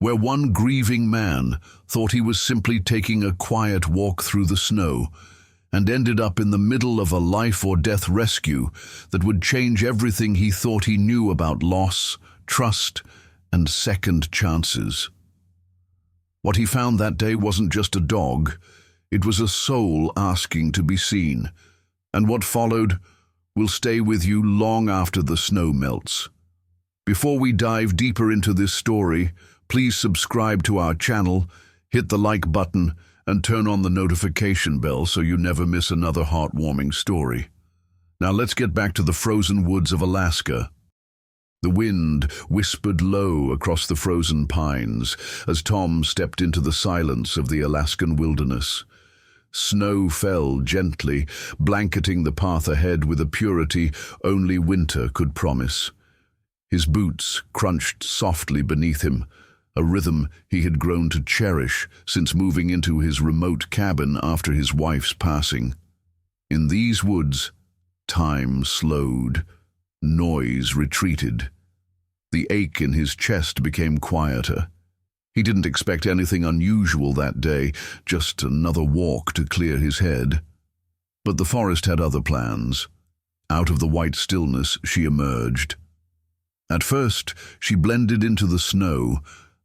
where one grieving man thought he was simply taking a quiet walk through the snow and ended up in the middle of a life-or-death rescue that would change everything he thought he knew about loss, trust, and second chances. What he found that day wasn't just a dog, it was a soul asking to be seen, and what followed will stay with you long after the snow melts. Before we dive deeper into this story, please subscribe to our channel, hit the like button, and turn on the notification bell so you never miss another heartwarming story. Now let's get back to the frozen woods of Alaska. The wind whispered low across the frozen pines as Tom stepped into the silence of the Alaskan wilderness. Snow fell gently, blanketing the path ahead with a purity only winter could promise. His boots crunched softly beneath him, a rhythm he had grown to cherish since moving into his remote cabin after his wife's passing. In these woods, time slowed, noise retreated. The ache in his chest became quieter. He didn't expect anything unusual that day, just another walk to clear his head. But the forest had other plans. Out of the white stillness she emerged. At first, she blended into the snow,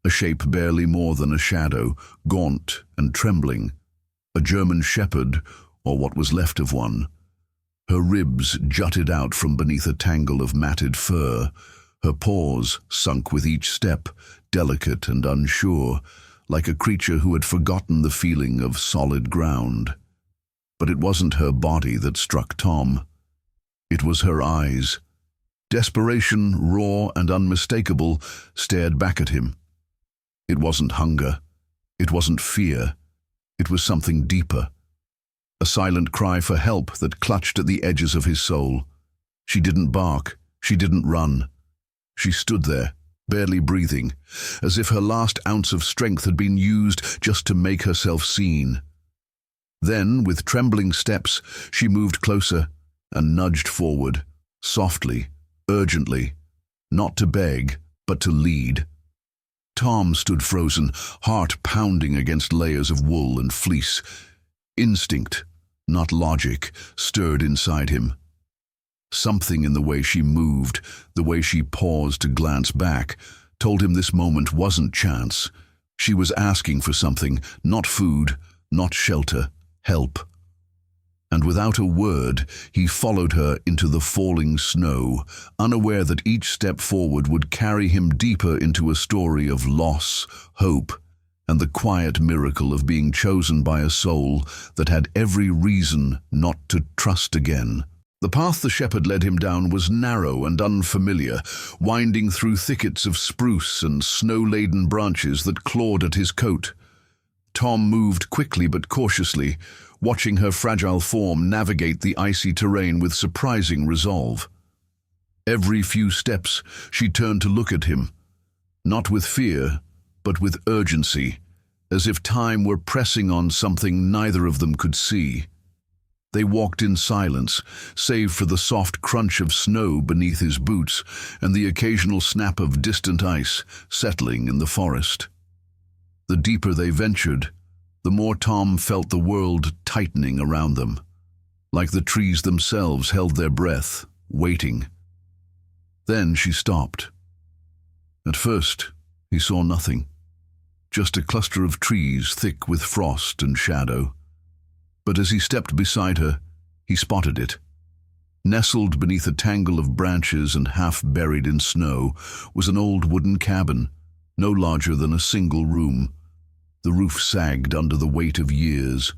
a shape barely more than a shadow, gaunt and trembling. A German shepherd, or what was left of one. Her ribs jutted out from beneath a tangle of matted fur. Her paws sunk with each step, delicate and unsure, like a creature who had forgotten the feeling of solid ground. But it wasn't her body that struck Tom. It was her eyes. Desperation, raw and unmistakable, stared back at him. It wasn't hunger. It wasn't fear. It was something deeper. A silent cry for help that clutched at the edges of his soul. She didn't bark. She didn't run. She stood there, barely breathing, as if her last ounce of strength had been used just to make herself seen. Then, with trembling steps, she moved closer and nudged forward, softly, urgently, not to beg, but to lead. Tom stood frozen, heart pounding against layers of wool and fleece. Instinct, not logic, stirred inside him. Something in the way she moved, the way she paused to glance back, told him this moment wasn't chance. She was asking for something, not food, not shelter, help. And without a word, he followed her into the falling snow, unaware that each step forward would carry him deeper into a story of loss, hope, and the quiet miracle of being chosen by a soul that had every reason not to trust again. The path the shepherd led him down was narrow and unfamiliar, winding through thickets of spruce and snow-laden branches that clawed at his coat. Tom moved quickly but cautiously, watching her fragile form navigate the icy terrain with surprising resolve. Every few steps, she turned to look at him, not with fear, but with urgency, as if time were pressing on something neither of them could see. They walked in silence, save for the soft crunch of snow beneath his boots and the occasional snap of distant ice settling in the forest. The deeper they ventured, the more Tom felt the world tightening around them, like the trees themselves held their breath, waiting. Then she stopped. At first, he saw nothing, just a cluster of trees thick with frost and shadow. But as he stepped beside her, he spotted it. Nestled beneath a tangle of branches and half buried in snow was an old wooden cabin, no larger than a single room. The roof sagged under the weight of years.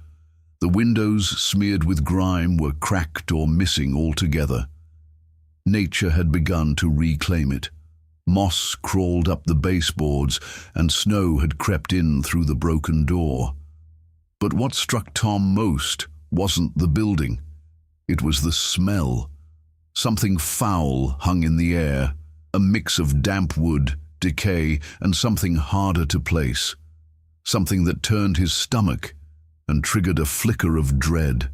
The windows, smeared with grime, were cracked or missing altogether. Nature had begun to reclaim it. Moss crawled up the baseboards, and snow had crept in through the broken door. But what struck Tom most wasn't the building. It was the smell. Something foul hung in the air, a mix of damp wood, decay, and something harder to place. Something that turned his stomach and triggered a flicker of dread.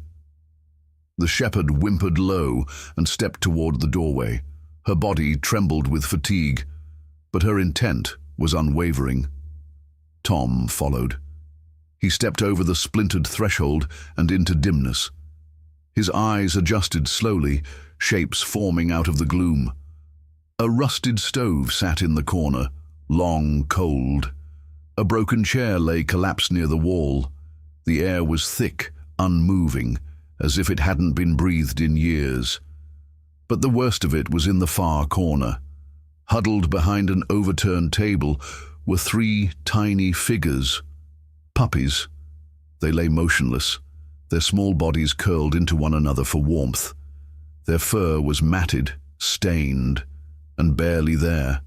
The shepherd whimpered low and stepped toward the doorway. Her body trembled with fatigue, but her intent was unwavering. Tom followed. He stepped over the splintered threshold and into dimness. His eyes adjusted slowly, shapes forming out of the gloom. A rusted stove sat in the corner, long, cold. A broken chair lay collapsed near the wall. The air was thick, unmoving, as if it hadn't been breathed in years. But the worst of it was in the far corner. Huddled behind an overturned table were 3 tiny figures. Puppies. They lay motionless, their small bodies curled into one another for warmth. Their fur was matted, stained, and barely there.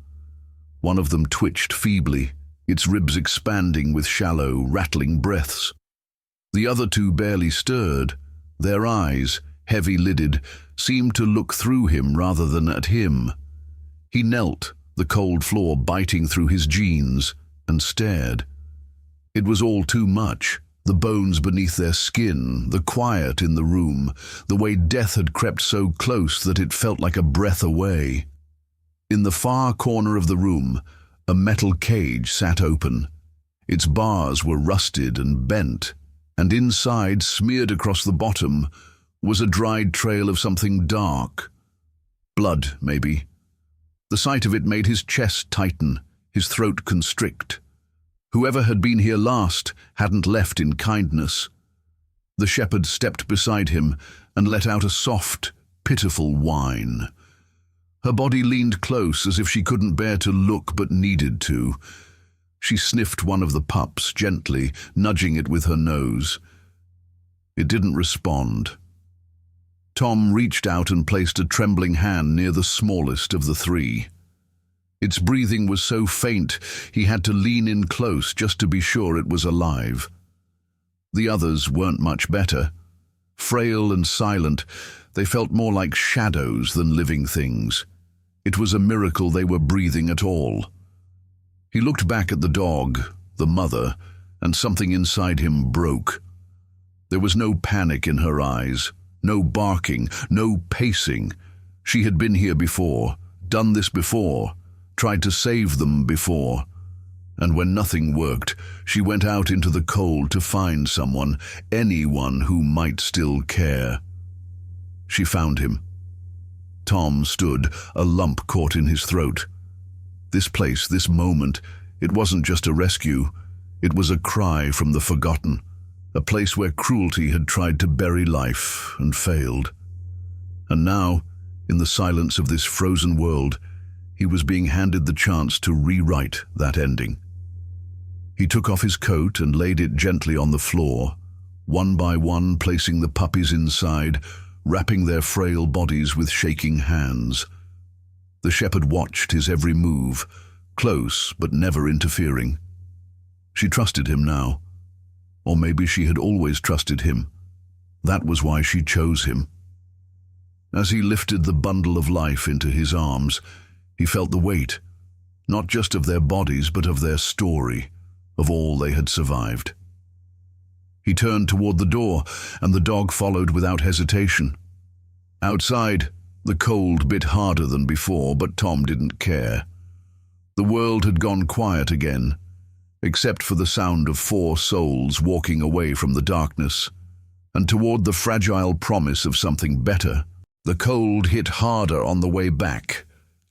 One of them twitched feebly, its ribs expanding with shallow, rattling breaths. The other 2 barely stirred. Their eyes, heavy-lidded, seemed to look through him rather than at him. He knelt, the cold floor biting through his jeans, and stared. It was all too much. The bones beneath their skin, the quiet in the room, the way death had crept so close that it felt like a breath away. In the far corner of the room, a metal cage sat open. Its bars were rusted and bent, and inside, smeared across the bottom, was a dried trail of something dark. Blood, maybe. The sight of it made his chest tighten, his throat constrict. Whoever had been here last hadn't left in kindness. The shepherd stepped beside him and let out a soft, pitiful whine. Her body leaned close as if she couldn't bear to look but needed to. She sniffed one of the pups gently, nudging it with her nose. It didn't respond. Tom reached out and placed a trembling hand near the smallest of the 3. Its breathing was so faint he had to lean in close just to be sure it was alive. The others weren't much better. Frail and silent, they felt more like shadows than living things. It was a miracle they were breathing at all. He looked back at the dog, the mother, and something inside him broke. There was no panic in her eyes, no barking, no pacing. She had been here before, done this before, tried to save them before. And when nothing worked, she went out into the cold to find someone, anyone who might still care. She found him. Tom stood, a lump caught in his throat. This place, this moment, it wasn't just a rescue. It was a cry from the forgotten, a place where cruelty had tried to bury life and failed. And now, in the silence of this frozen world, he was being handed the chance to rewrite that ending. He took off his coat and laid it gently on the floor, one by one placing the puppies inside, wrapping their frail bodies with shaking hands. The shepherd watched his every move, close but never interfering. She trusted him now. Or maybe she had always trusted him. That was why she chose him. As he lifted the bundle of life into his arms, he felt the weight, not just of their bodies but of their story, of all they had survived. He turned toward the door, and the dog followed without hesitation. Outside, the cold bit harder than before, but Tom didn't care. The world had gone quiet again, except for the sound of 4 souls walking away from the darkness, and toward the fragile promise of something better. The cold hit harder on the way back.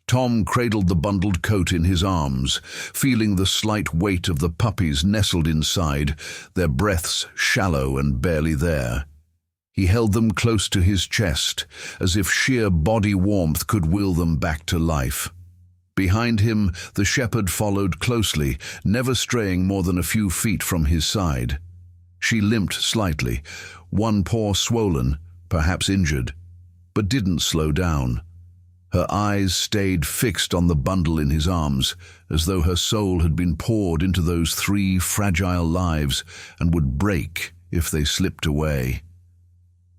Tom cradled the bundled coat in his arms, feeling the slight weight of the puppies nestled inside, their breaths shallow and barely there. He held them close to his chest, as if sheer body warmth could will them back to life. Behind him, the shepherd followed closely, never straying more than a few feet from his side. She limped slightly, one paw swollen, perhaps injured, but didn't slow down. Her eyes stayed fixed on the bundle in his arms, as though her soul had been poured into those 3 fragile lives and would break if they slipped away.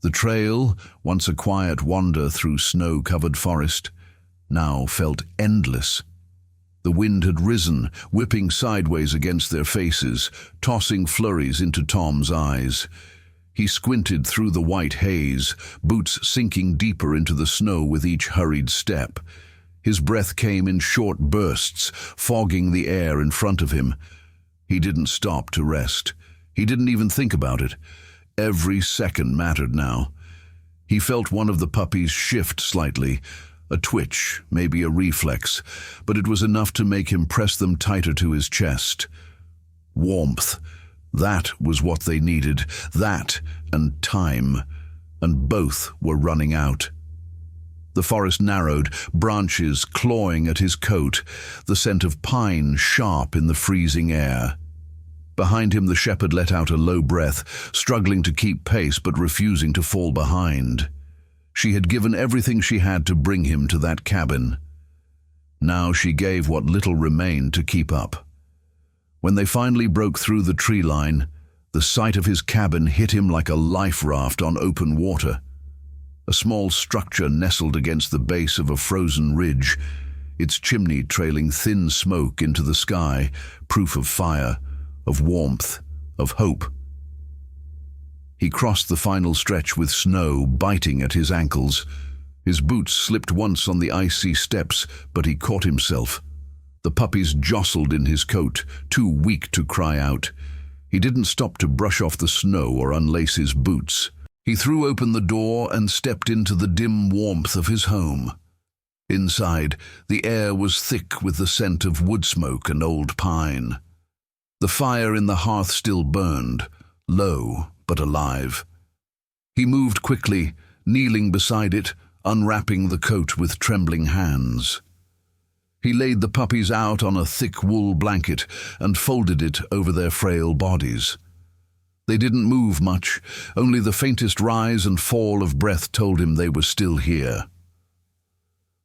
The trail, once a quiet wander through snow-covered forest, now felt endless. The wind had risen, whipping sideways against their faces, tossing flurries into Tom's eyes. He squinted through the white haze, boots sinking deeper into the snow with each hurried step. His breath came in short bursts, fogging the air in front of him. He didn't stop to rest. He didn't even think about it. Every second mattered now. He felt one of the puppies shift slightly, a twitch, maybe a reflex, but it was enough to make him press them tighter to his chest. Warmth. That was what they needed. That and time. And both were running out. The forest narrowed, branches clawing at his coat, the scent of pine sharp in the freezing air. Behind him the shepherd let out a low breath, struggling to keep pace but refusing to fall behind. She had given everything she had to bring him to that cabin. Now she gave what little remained to keep up. When they finally broke through the tree line, the sight of his cabin hit him like a life raft on open water. A small structure nestled against the base of a frozen ridge, its chimney trailing thin smoke into the sky, proof of fire, of warmth, of hope. He crossed the final stretch with snow biting at his ankles. His boots slipped once on the icy steps, but he caught himself. The puppies jostled in his coat, too weak to cry out. He didn't stop to brush off the snow or unlace his boots. He threw open the door and stepped into the dim warmth of his home. Inside, the air was thick with the scent of wood smoke and old pine. The fire in the hearth still burned, low but alive. He moved quickly, kneeling beside it, unwrapping the coat with trembling hands. He laid the puppies out on a thick wool blanket and folded it over their frail bodies. They didn't move much, only the faintest rise and fall of breath told him they were still here.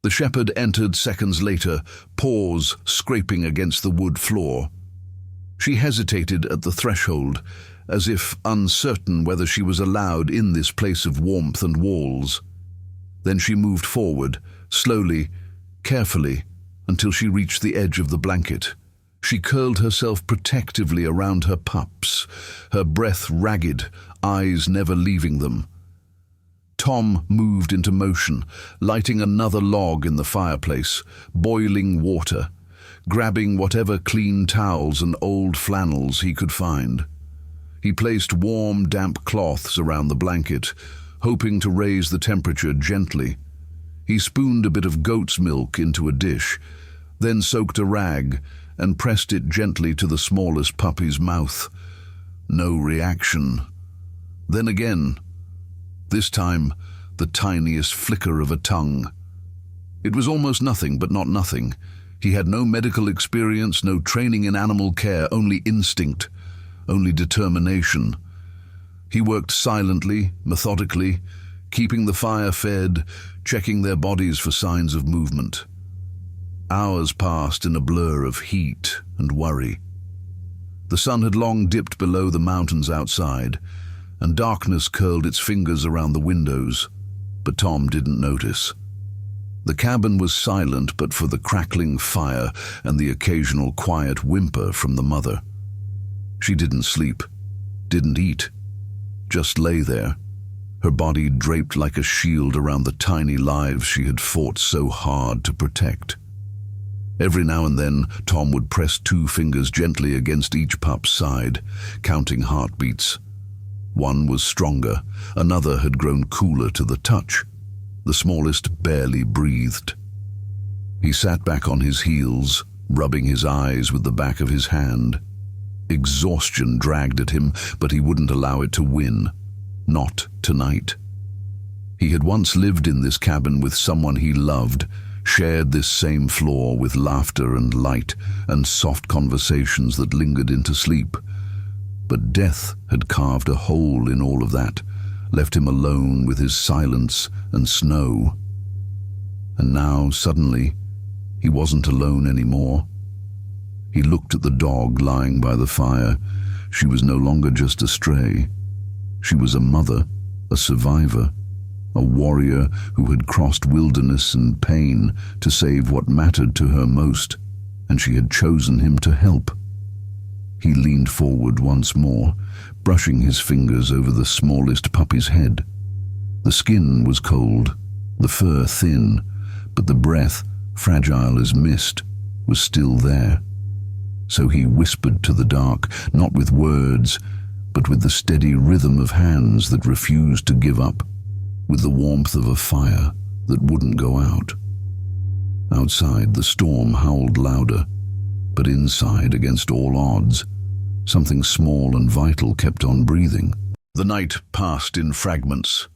The shepherd entered seconds later, paws scraping against the wood floor. She hesitated at the threshold, as if uncertain whether she was allowed in this place of warmth and walls. Then she moved forward, slowly, carefully, until she reached the edge of the blanket. She curled herself protectively around her pups, her breath ragged, eyes never leaving them. Tom moved into motion, lighting another log in the fireplace, boiling water, grabbing whatever clean towels and old flannels he could find. He placed warm, damp cloths around the blanket, hoping to raise the temperature gently. He spooned a bit of goat's milk into a dish, then soaked a rag and pressed it gently to the smallest puppy's mouth. No reaction. Then again. This time, the tiniest flicker of a tongue. It was almost nothing, but not nothing. He had no medical experience, no training in animal care, only instinct, only determination. He worked silently, methodically, keeping the fire fed, checking their bodies for signs of movement. Hours passed in a blur of heat and worry. The sun had long dipped below the mountains outside, and darkness curled its fingers around the windows, but Tom didn't notice. The cabin was silent but for the crackling fire and the occasional quiet whimper from the mother. She didn't sleep, didn't eat, just lay there, her body draped like a shield around the tiny lives she had fought so hard to protect. Every now and then, Tom would press 2 fingers gently against each pup's side, counting heartbeats. One was stronger, another had grown cooler to the touch. The smallest barely breathed. He sat back on his heels, rubbing his eyes with the back of his hand. Exhaustion dragged at him, but he wouldn't allow it to win. Not tonight. He had once lived in this cabin with someone he loved, shared this same floor with laughter and light and soft conversations that lingered into sleep. But death had carved a hole in all of that, left him alone with his silence and snow. And now, suddenly, he wasn't alone anymore. He looked at the dog lying by the fire. She was no longer just a stray. She was a mother, a survivor, a warrior who had crossed wilderness and pain to save what mattered to her most, and she had chosen him to help. He leaned forward once more, brushing his fingers over the smallest puppy's head. The skin was cold, the fur thin, but the breath, fragile as mist, was still there. So he whispered to the dark, not with words, but with the steady rhythm of hands that refused to give up, with the warmth of a fire that wouldn't go out. Outside, the storm howled louder, but inside, against all odds, something small and vital kept on breathing. The night passed in fragments.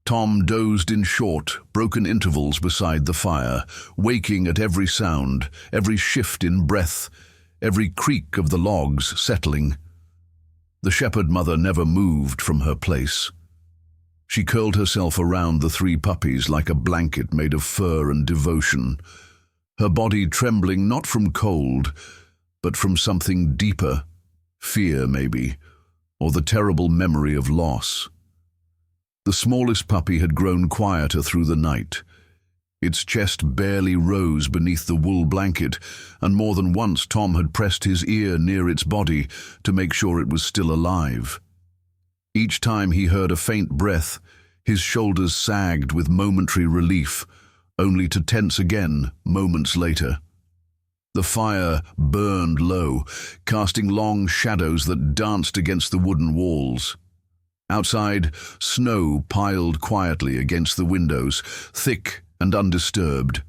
Tom dozed in short, broken intervals beside the fire, waking at every sound, every shift in breath, every creak of the logs settling. The shepherd mother never moved from her place. She curled herself around the three puppies like a blanket made of fur and devotion, her body trembling not from cold, but from something deeper, fear maybe, or the terrible memory of loss. The smallest puppy had grown quieter through the night. Its chest barely rose beneath the wool blanket, and more than once Tom had pressed his ear near its body to make sure it was still alive. Each time he heard a faint breath, his shoulders sagged with momentary relief, only to tense again moments later. The fire burned low, casting long shadows that danced against the wooden walls. Outside, snow piled quietly against the windows, thick and undisturbed.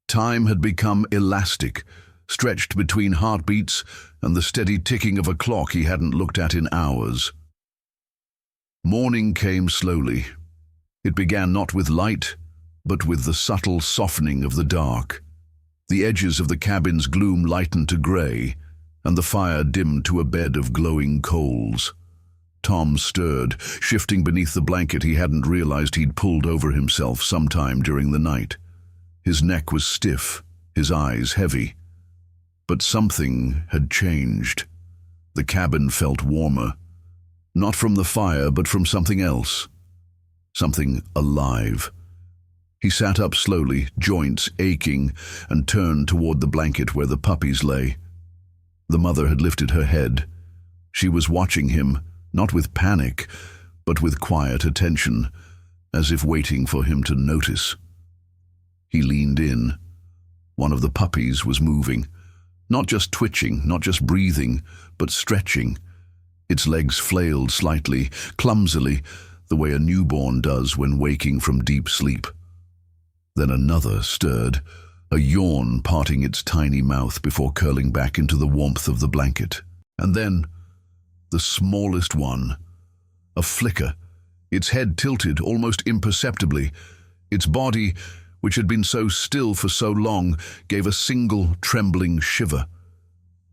Time had become elastic, stretched between heartbeats and the steady ticking of a clock he hadn't looked at in hours. Morning came slowly. It began not with light, but with the subtle softening of the dark. The edges of the cabin's gloom lightened to grey, and the fire dimmed to a bed of glowing coals. Tom stirred, shifting beneath the blanket he hadn't realized he'd pulled over himself sometime during the night. His neck was stiff, his eyes heavy. But something had changed. The cabin felt warmer. Not from the fire, but from something else. Something alive. He sat up slowly, joints aching, and turned toward the blanket where the puppies lay. The mother had lifted her head. She was watching him, not with panic, but with quiet attention, as if waiting for him to notice. He leaned in. One of the puppies was moving, not just twitching, not just breathing, but stretching. Its legs flailed slightly, clumsily, the way a newborn does when waking from deep sleep. Then another stirred, a yawn parting its tiny mouth before curling back into the warmth of the blanket. And then the smallest one. A flicker, its head tilted almost imperceptibly. Its body, which had been so still for so long, gave a single trembling shiver.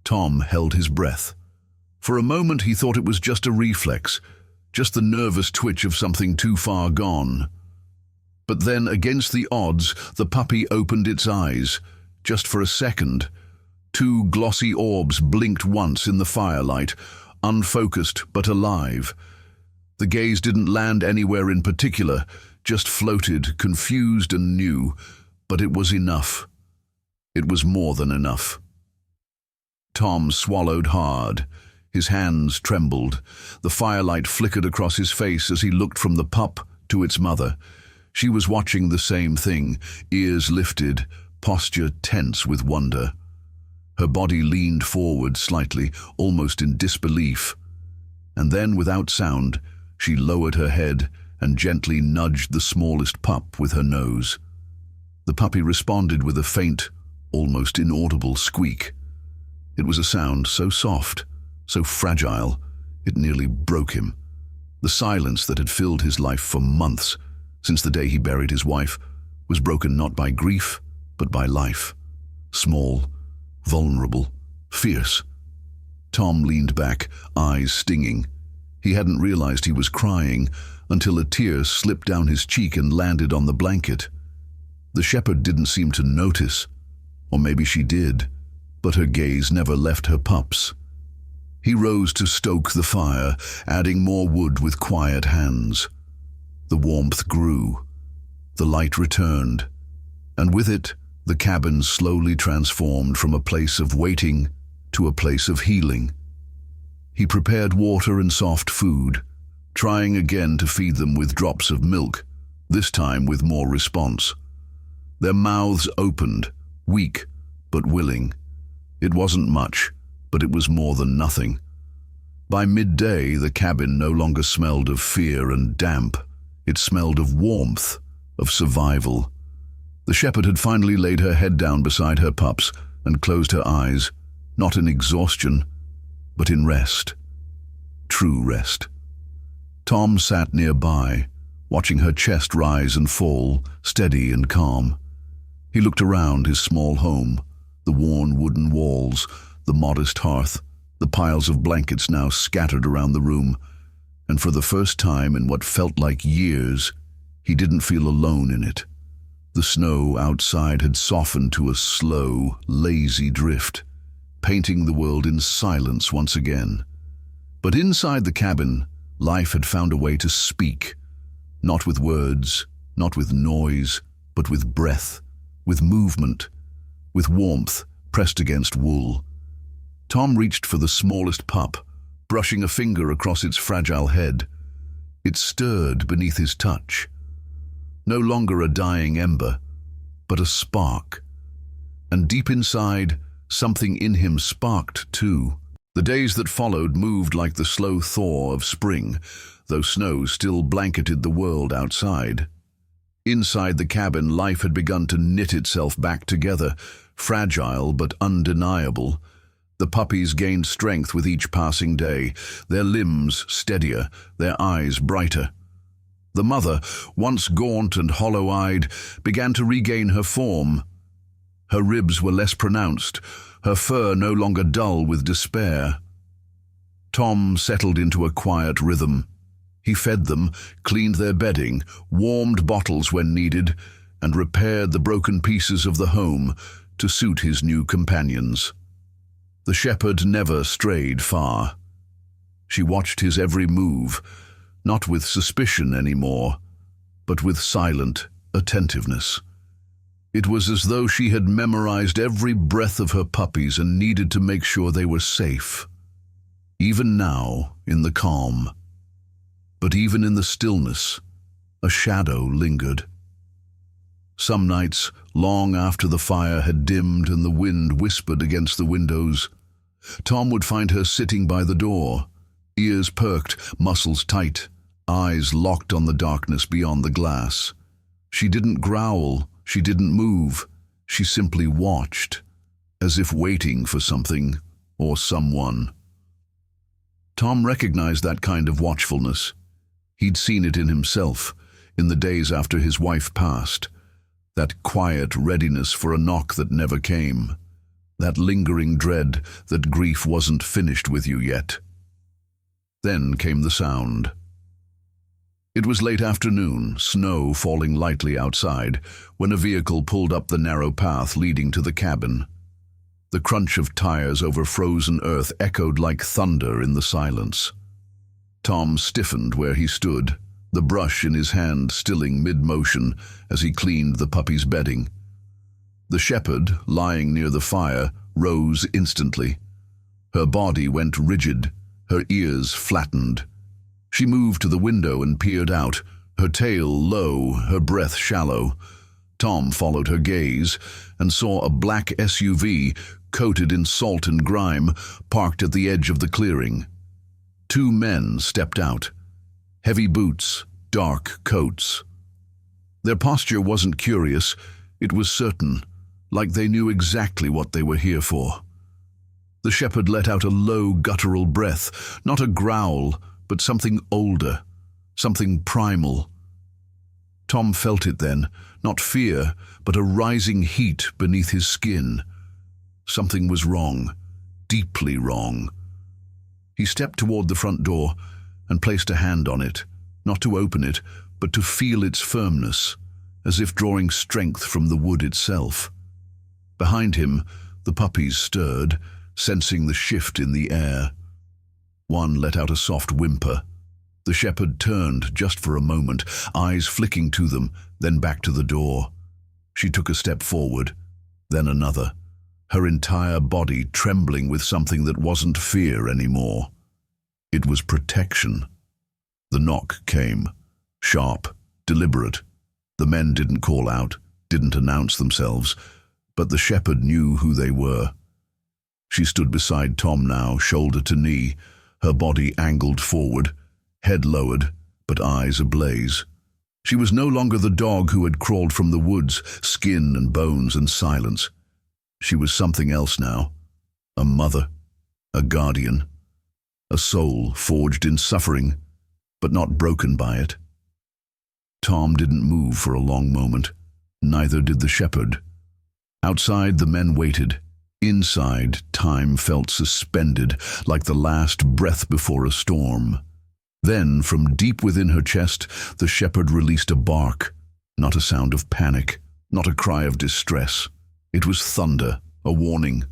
Tom held his breath. For a moment he thought it was just a reflex, just the nervous twitch of something too far gone. But then, against the odds, the puppy opened its eyes, just for a second. Two glossy orbs blinked once in the firelight, unfocused but alive. The gaze didn't land anywhere in particular, just floated, confused and new, but it was enough. It was more than enough. Tom swallowed hard. His hands trembled. The firelight flickered across his face as he looked from the pup to its mother. She was watching the same thing, ears lifted, posture tense with wonder. Her body leaned forward slightly, almost in disbelief. And then, without sound, she lowered her head and gently nudged the smallest pup with her nose. The puppy responded with a faint, almost inaudible squeak. It was a sound so soft, so fragile, it nearly broke him. The silence that had filled his life for months, since the day he buried his wife, was broken not by grief, but by life. Small, vulnerable, fierce. Tom leaned back, eyes stinging. He hadn't realized he was crying until a tear slipped down his cheek and landed on the blanket. The shepherd didn't seem to notice, or maybe she did, but her gaze never left her pups. He rose to stoke the fire, adding more wood with quiet hands. The warmth grew. The light returned, and with it, the cabin slowly transformed from a place of waiting to a place of healing. He prepared water and soft food, trying again to feed them with drops of milk, this time with more response. Their mouths opened, weak but willing. It wasn't much, but it was more than nothing. By midday, the cabin no longer smelled of fear and damp. It smelled of warmth, of survival. The shepherd had finally laid her head down beside her pups and closed her eyes, not in exhaustion, but in rest. True rest. Tom sat nearby, watching her chest rise and fall, steady and calm. He looked around his small home, the worn wooden walls, the modest hearth, the piles of blankets now scattered around the room, and for the first time in what felt like years, he didn't feel alone in it. The snow outside had softened to a slow, lazy drift, painting the world in silence once again. But inside the cabin, life had found a way to speak, not with words, not with noise, but with breath, with movement, with warmth pressed against wool. Tom reached for the smallest pup, brushing a finger across its fragile head. It stirred beneath his touch. No longer a dying ember, but a spark. And deep inside, something in him sparked too. The days that followed moved like the slow thaw of spring, though snow still blanketed the world outside. Inside the cabin, life had begun to knit itself back together, fragile but undeniable. The puppies gained strength with each passing day, their limbs steadier, their eyes brighter. The mother, once gaunt and hollow-eyed, began to regain her form. Her ribs were less pronounced, her fur no longer dull with despair. Tom settled into a quiet rhythm. He fed them, cleaned their bedding, warmed bottles when needed, and repaired the broken pieces of the home to suit his new companions. The shepherd never strayed far. She watched his every move, not with suspicion anymore, but with silent attentiveness. It was as though she had memorized every breath of her puppies and needed to make sure they were safe. Even now, in the calm, but even in the stillness, a shadow lingered. Some nights, long after the fire had dimmed and the wind whispered against the windows, Tom would find her sitting by the door, ears perked, muscles tight, eyes locked on the darkness beyond the glass. She didn't growl, she didn't move, she simply watched, as if waiting for something or someone. Tom recognized that kind of watchfulness. He'd seen it in himself, in the days after his wife passed. That quiet readiness for a knock that never came. That lingering dread that grief wasn't finished with you yet. Then came the sound. It was late afternoon, snow falling lightly outside, when a vehicle pulled up the narrow path leading to the cabin. The crunch of tires over frozen earth echoed like thunder in the silence. Tom stiffened where he stood, the brush in his hand stilling mid-motion as he cleaned the puppy's bedding. The shepherd, lying near the fire, rose instantly. Her body went rigid, her ears flattened. She moved to the window and peered out, her tail low, her breath shallow. Tom followed her gaze and saw a black SUV, coated in salt and grime, parked at the edge of the clearing. Two men stepped out. Heavy boots, dark coats. Their posture wasn't curious, it was certain, like they knew exactly what they were here for. The shepherd let out a low, guttural breath, not a growl, but something older, something primal. Tom felt it then, not fear, but a rising heat beneath his skin. Something was wrong, deeply wrong. He stepped toward the front door and placed a hand on it, not to open it, but to feel its firmness, as if drawing strength from the wood itself. Behind him, the puppies stirred, sensing the shift in the air. One let out a soft whimper. The shepherd turned just for a moment, eyes flicking to them, then back to the door. She took a step forward, then another, her entire body trembling with something that wasn't fear anymore. It was protection. The knock came, sharp, deliberate. The men didn't call out, didn't announce themselves, but the shepherd knew who they were. She stood beside Tom now, shoulder to knee, her body angled forward, head lowered, but eyes ablaze. She was no longer the dog who had crawled from the woods, skin and bones and silence. She was something else now. A mother, a guardian, a soul forged in suffering, but not broken by it. Tom didn't move for a long moment. Neither did the shepherd. Outside, the men waited. Inside, time felt suspended, like the last breath before a storm. Then, from deep within her chest, the shepherd released a bark. Not a sound of panic, not a cry of distress. It was thunder, a warning.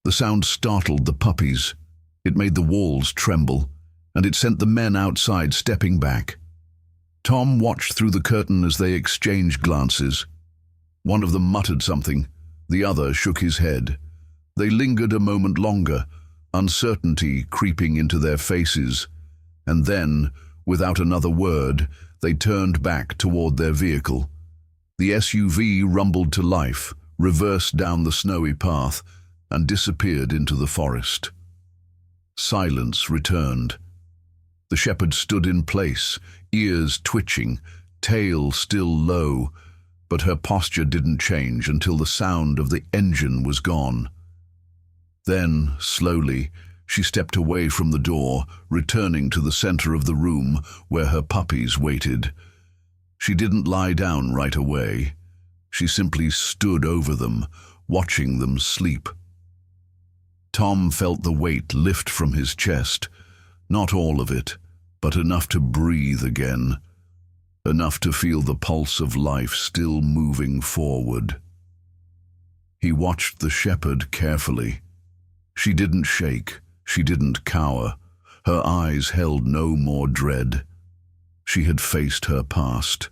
The sound startled the puppies. It made the walls tremble, and it sent the men outside stepping back. Tom watched through the curtain as they exchanged glances. One of them muttered something. The other shook his head. They lingered a moment longer, uncertainty creeping into their faces. And then, without another word, they turned back toward their vehicle. The SUV rumbled to life, reversed down the snowy path, and disappeared into the forest. Silence returned. The shepherd stood in place, ears twitching, tail still low, but her posture didn't change until the sound of the engine was gone. Then, slowly, she stepped away from the door, returning to the center of the room where her puppies waited. She didn't lie down right away. She simply stood over them, watching them sleep. Tom felt the weight lift from his chest. Not all of it, but enough to breathe again. Enough to feel the pulse of life still moving forward. He watched the shepherd carefully. She didn't shake. She didn't cower. Her eyes held no more dread. She had faced her past,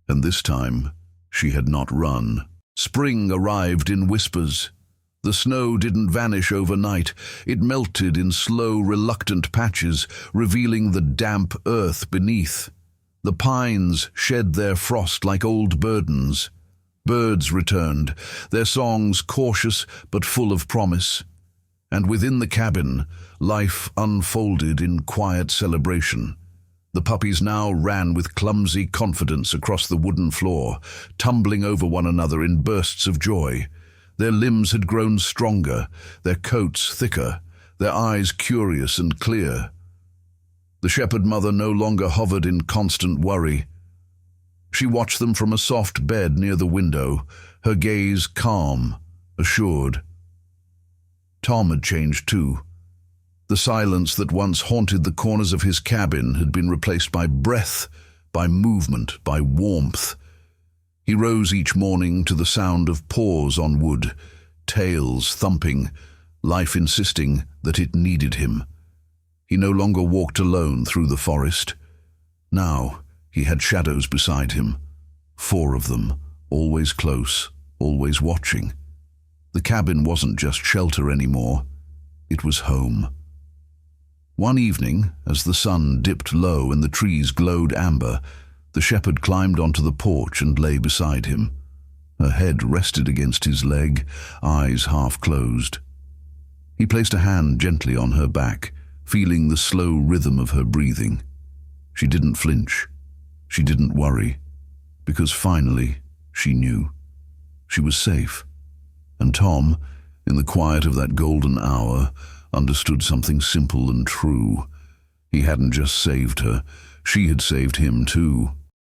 and this time she had not run. Spring arrived in whispers. The snow didn't vanish overnight. It melted in slow, reluctant patches, revealing the damp earth beneath. The pines shed their frost like old burdens. Birds returned, their songs cautious but full of promise. And within the cabin, life unfolded in quiet celebration. The puppies now ran with clumsy confidence across the wooden floor, tumbling over one another in bursts of joy. Their limbs had grown stronger, their coats thicker, their eyes curious and clear. The shepherd mother no longer hovered in constant worry. She watched them from a soft bed near the window, her gaze calm, assured. Tom had changed too. The silence that once haunted the corners of his cabin had been replaced by breath, by movement, by warmth. He rose each morning to the sound of paws on wood, tails thumping, life insisting that it needed him. He no longer walked alone through the forest. Now he had shadows beside him, 4 of them, always close, always watching. The cabin wasn't just shelter anymore, it was home. One evening, as the sun dipped low and the trees glowed amber, the shepherd climbed onto the porch and lay beside him. Her head rested against his leg, eyes half closed. He placed a hand gently on her back, feeling the slow rhythm of her breathing. She didn't flinch. She didn't worry, because finally she knew. She was safe. And Tom, in the quiet of that golden hour, understood something simple and true. He hadn't just saved her, she had saved him too.